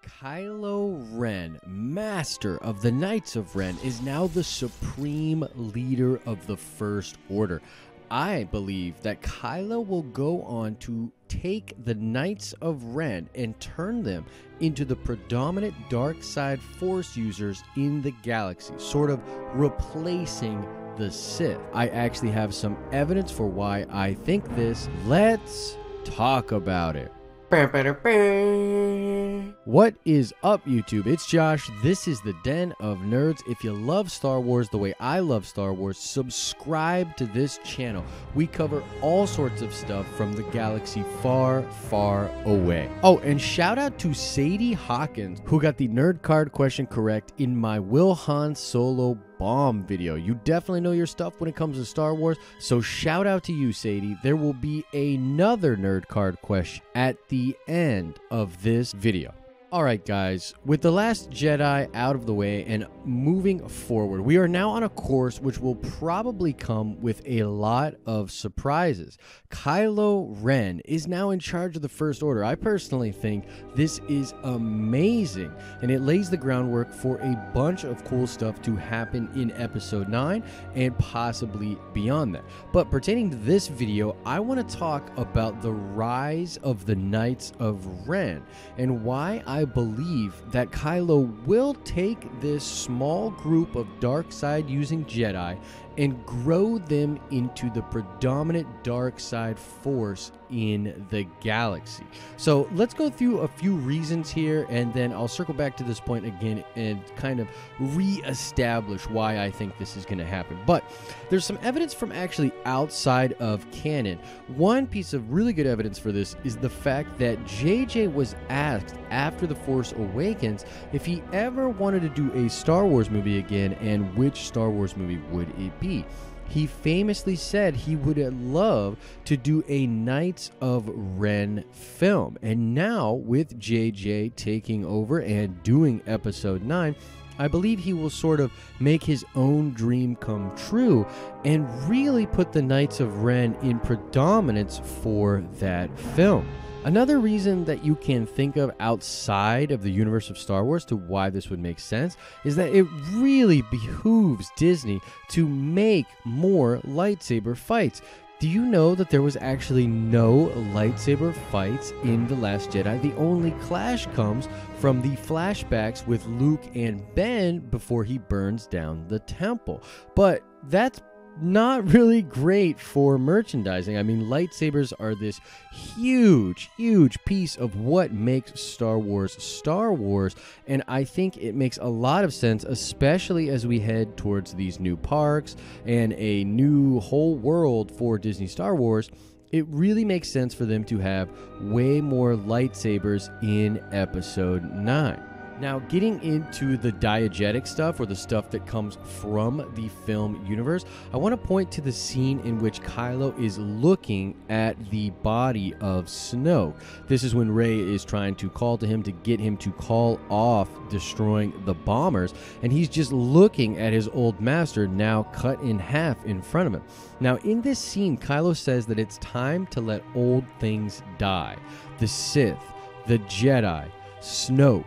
Kylo Ren, Master of the Knights of Ren, is now the supreme leader of the First Order. I believe that Kylo will go on to take the Knights of Ren and turn them into the predominant dark side Force users in the galaxy, sort of replacing the Sith. I actually have some evidence for why I think this. Let's talk about it. What is up, YouTube? It's Josh. This is the Den of Nerds. If you love Star Wars the way I love Star Wars, subscribe to this channel. We cover all sorts of stuff from the galaxy far, far away. Oh, and shout out to Sadie Hawkins, who got the nerd card question correct in my Will Han Solo bomb video. You definitely know your stuff when it comes to Star Wars, so shout out to you, Sadie. There will be another nerd card question at the end of this video. Alright guys, with The Last Jedi out of the way and moving forward, we are now on a course which will probably come with a lot of surprises. Kylo Ren is now in charge of the First Order. I personally think this is amazing, and it lays the groundwork for a bunch of cool stuff to happen in Episode 9 and possibly beyond that. But pertaining to this video, I want to talk about the rise of the Knights of Ren and why I believe that Kylo will take this small group of dark side using Jedi and grow them into the predominant dark side force in the galaxy. So let's go through a few reasons here, and then I'll circle back to this point again and kind of re-establish why I think this is going to happen. But there's some evidence from actually outside of canon. One piece of really good evidence for this is the fact that JJ was asked after The Force Awakens if he ever wanted to do a Star Wars movie again, and which Star Wars movie would it be. He famously said he would love to do a Knights of Ren film. And now, with JJ taking over and doing Episode 9, I believe he will sort of make his own dream come true and really put the Knights of Ren in predominance for that film. Another reason that you can think of outside of the universe of Star Wars to why this would make sense is that it really behooves Disney to make more lightsaber fights. Do you know that there was actually no lightsaber fights in The Last Jedi? The only clash comes from the flashbacks with Luke and Ben before he burns down the temple. But that's not really great for merchandising. I mean, lightsabers are this huge piece of what makes Star Wars, and I think it makes a lot of sense, especially as we head towards these new parks and a new whole world for Disney Star Wars. It really makes sense for them to have way more lightsabers in Episode 9. Now, getting into the diegetic stuff, or the stuff that comes from the film universe, I want to point to the scene in which Kylo is looking at the body of Snoke. This is when Rey is trying to call to him to get him to call off destroying the bombers, and he's just looking at his old master now cut in half in front of him. Now, in this scene, Kylo says that it's time to let old things die. The Sith, the Jedi, Snoke,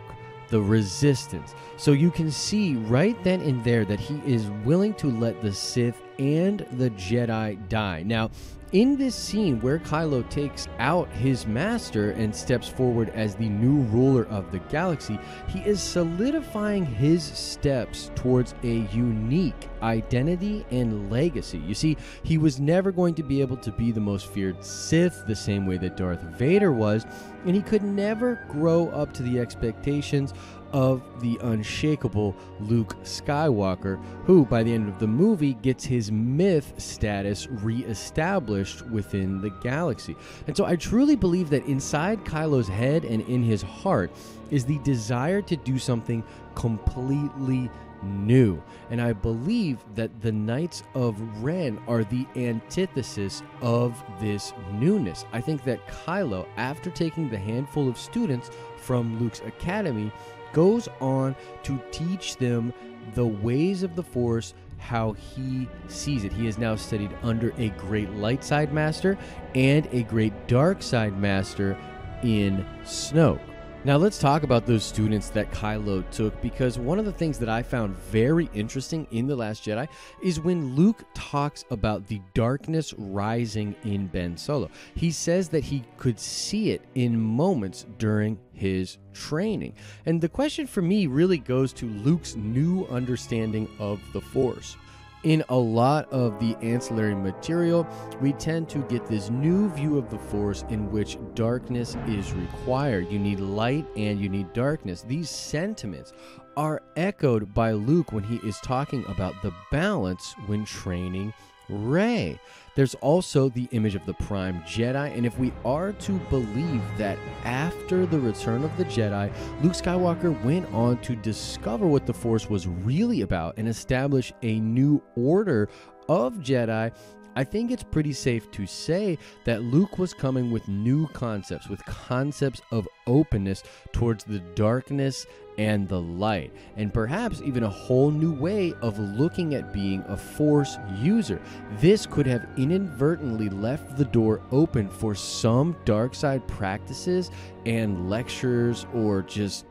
the Resistance. So you can see right then and there that he is willing to let the Sith and the Jedi die. Now, in this scene where Kylo takes out his master and steps forward as the new ruler of the galaxy, he is solidifying his steps towards a unique identity and legacy. You see, he was never going to be able to be the most feared Sith the same way that Darth Vader was, and he could never grow up to the expectations of the unshakable Luke Skywalker, who by the end of the movie gets his myth status re-established within the galaxy. And so I truly believe that inside Kylo's head and in his heart is the desire to do something completely new. And I believe that the Knights of Ren are the antithesis of this newness. I think that Kylo, after taking the handful of students from Luke's academy, goes on to teach them the ways of the Force, how he sees it. He has now studied under a great light side master and a great dark side master in Snoke. Now let's talk about those students that Kylo took, because one of the things that I found very interesting in The Last Jedi is when Luke talks about the darkness rising in Ben Solo. He says that he could see it in moments during his training. And the question for me really goes to Luke's new understanding of the Force. In a lot of the ancillary material, we tend to get this new view of the Force in which darkness is required. You need light and you need darkness. These sentiments are echoed by Luke when he is talking about the balance when training Rey. There's also the image of the Prime Jedi, and if we are to believe that after the Return of the Jedi, Luke Skywalker went on to discover what the Force was really about and establish a new order of Jedi, I think it's pretty safe to say that Luke was coming with new concepts, with concepts of openness towards the darkness and the light, and perhaps even a whole new way of looking at being a Force user. This could have inadvertently left the door open for some dark side practices and lectures, or just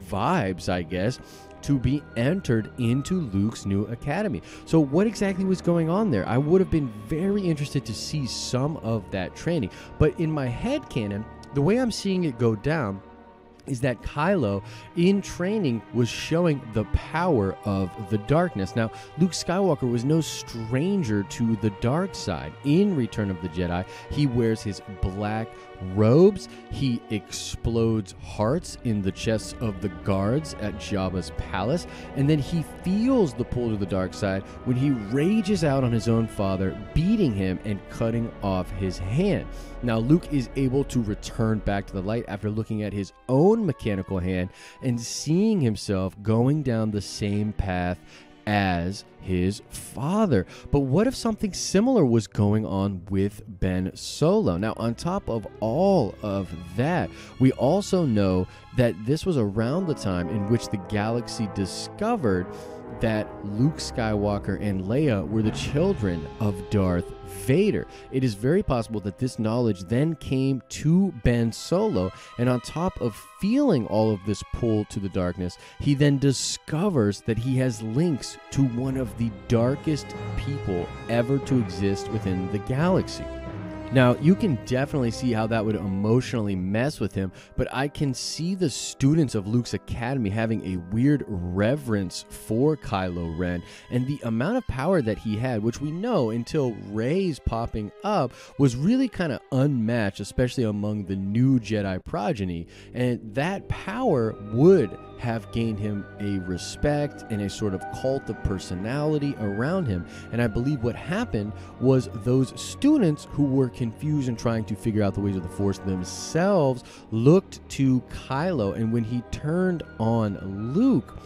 vibes, I guess, to be entered into Luke's new academy. So what exactly was going on there? I would have been very interested to see some of that training. But in my headcanon, the way I'm seeing it go down is that Kylo, in training, was showing the power of the darkness. Now, Luke Skywalker was no stranger to the dark side. In Return of the Jedi, he wears his black robes, he explodes hearts in the chests of the guards at Jabba's palace, and then he feels the pull to the dark side when he rages out on his own father, beating him and cutting off his hand. Now, Luke is able to return back to the light after looking at his own mechanical hand and seeing himself going down the same path as his father. But what if something similar was going on with Ben Solo? Now, on top of all of that, we also know that this was around the time in which the galaxy discovered that Luke Skywalker and Leia were the children of Darth Vader. It is very possible that this knowledge then came to Ben Solo, and on top of feeling all of this pull to the darkness, he then discovers that he has links to one of the darkest people ever to exist within the galaxy. Now, you can definitely see how that would emotionally mess with him, but I can see the students of Luke's academy having a weird reverence for Kylo Ren, and the amount of power that he had, which we know until Rey's popping up, was really kind of unmatched, especially among the new Jedi progeny, and that power would have gained him a respect and a sort of cult of personality around him. And I believe what happened was those students who were confused and trying to figure out the ways of the Force themselves looked to Kylo, and when he turned on Luke,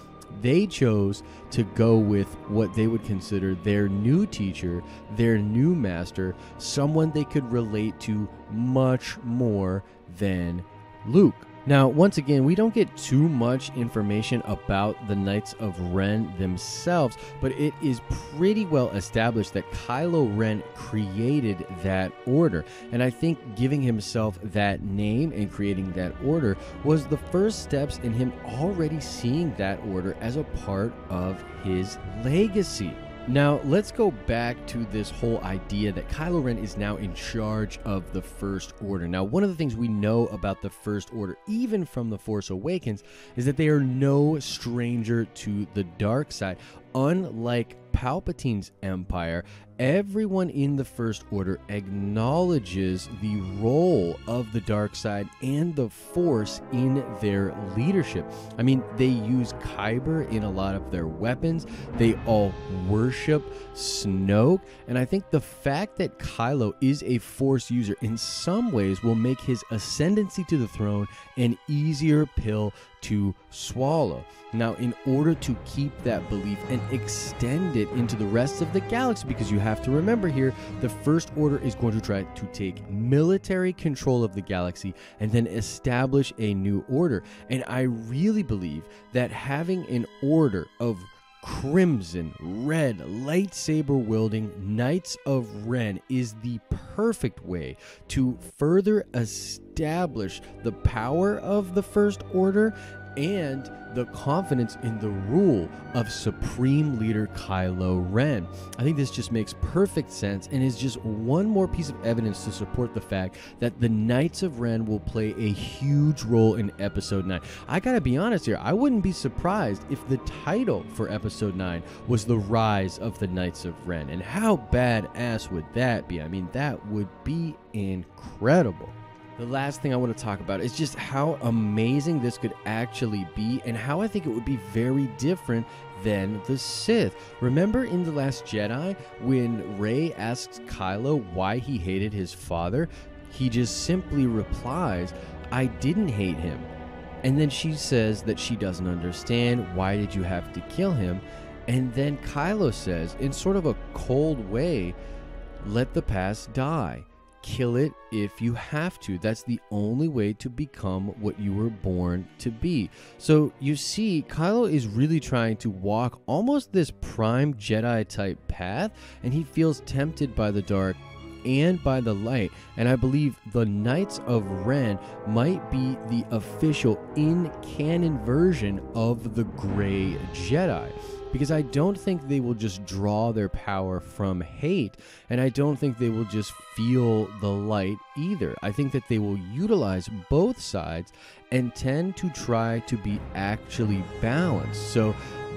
they chose to go with what they would consider their new teacher, their new master, someone they could relate to much more than Luke. Now, once again, we don't get too much information about the Knights of Ren themselves, but it is pretty well established that Kylo Ren created that order. And I think giving himself that name and creating that order was the first steps in him already seeing that order as a part of his legacy. Now, let's go back to this whole idea that Kylo Ren is now in charge of the First Order. Now, one of the things we know about the First Order, even from The Force Awakens, is that they are no stranger to the dark side. Unlike Palpatine's empire, everyone in the First Order acknowledges the role of the dark side and the Force in their leadership. I mean, they use Kyber in a lot of their weapons. They all worship Snoke. And I think the fact that Kylo is a Force user in some ways will make his ascendancy to the throne an easier pill to swallow. Now, in order to keep that belief and extend it into the rest of the galaxy, because you have to remember here, the First Order is going to try to take military control of the galaxy and then establish a new order. And I really believe that having an order of crimson, red, lightsaber wielding Knights of Ren is the perfect way to further establish the power of the First Order and the confidence in the rule of Supreme Leader Kylo Ren. I think this just makes perfect sense and is just one more piece of evidence to support the fact that the Knights of Ren will play a huge role in Episode 9. I gotta be honest here, I wouldn't be surprised if the title for Episode 9 was The Rise of the Knights of Ren. And how badass would that be? I mean, that would be incredible. The last thing I want to talk about is just how amazing this could actually be and how I think it would be very different than the Sith. Remember in The Last Jedi when Rey asks Kylo why he hated his father? He just simply replies, "I didn't hate him." And then she says that she doesn't understand. Why did you have to kill him? And then Kylo says, in sort of a cold way, "Let the past die. Kill it if you have to. That's the only way to become what you were born to be." So you see, Kylo is really trying to walk almost this prime Jedi type path, and he feels tempted by the dark and by the light. And I believe the Knights of Ren might be the official in-canon version of the Grey Jedi, because I don't think they will just draw their power from hate, and I don't think they will just feel the light either. I think that they will utilize both sides and tend to try to be actually balanced. So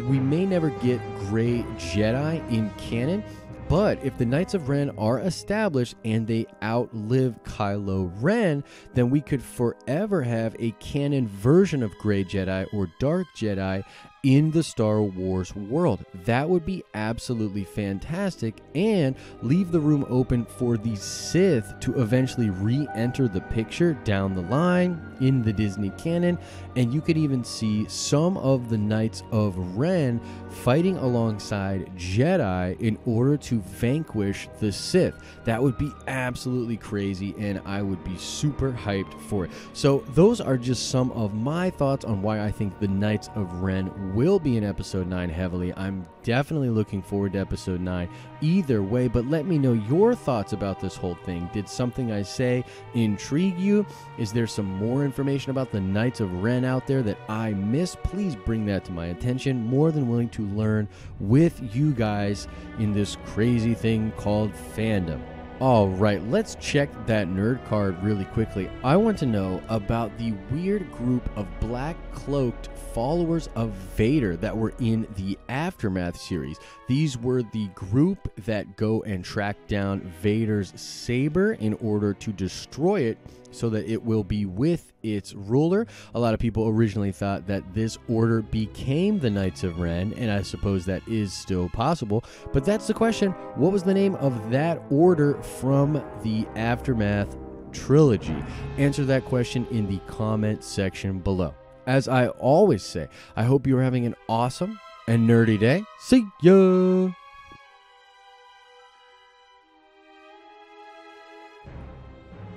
we may never get Grey Jedi in canon, but if the Knights of Ren are established and they outlive Kylo Ren, then we could forever have a canon version of Grey Jedi or Dark Jedi in the Star Wars world. That would be absolutely fantastic and leave the room open for the Sith to eventually re-enter the picture down the line in the Disney canon, and you could even see some of the Knights of Ren fighting alongside Jedi in order to vanquish the Sith. That would be absolutely crazy, and I would be super hyped for it. So those are just some of my thoughts on why I think the Knights of Ren will be in Episode 9 heavily. I'm definitely looking forward to Episode 9 either way, but let me know your thoughts about this whole thing. Did something I say intrigue you? Is there some more information about the Knights of Ren out there that I missed? Please bring that to my attention. More than willing to learn with you guys in this crazy thing called fandom. All right, let's check that nerd card really quickly. I want to know about the weird group of black cloaked followers of Vader that were in the Aftermath series. These were the group that go and track down Vader's saber in order to destroy it so that it will be with its ruler. A lot of people originally thought that this order became the Knights of Ren, and I suppose that is still possible. But that's the question. What was the name of that order from the Aftermath trilogy? Answer that question in the comment section below. As I always say, I hope you're having an awesome and nerdy day. See ya!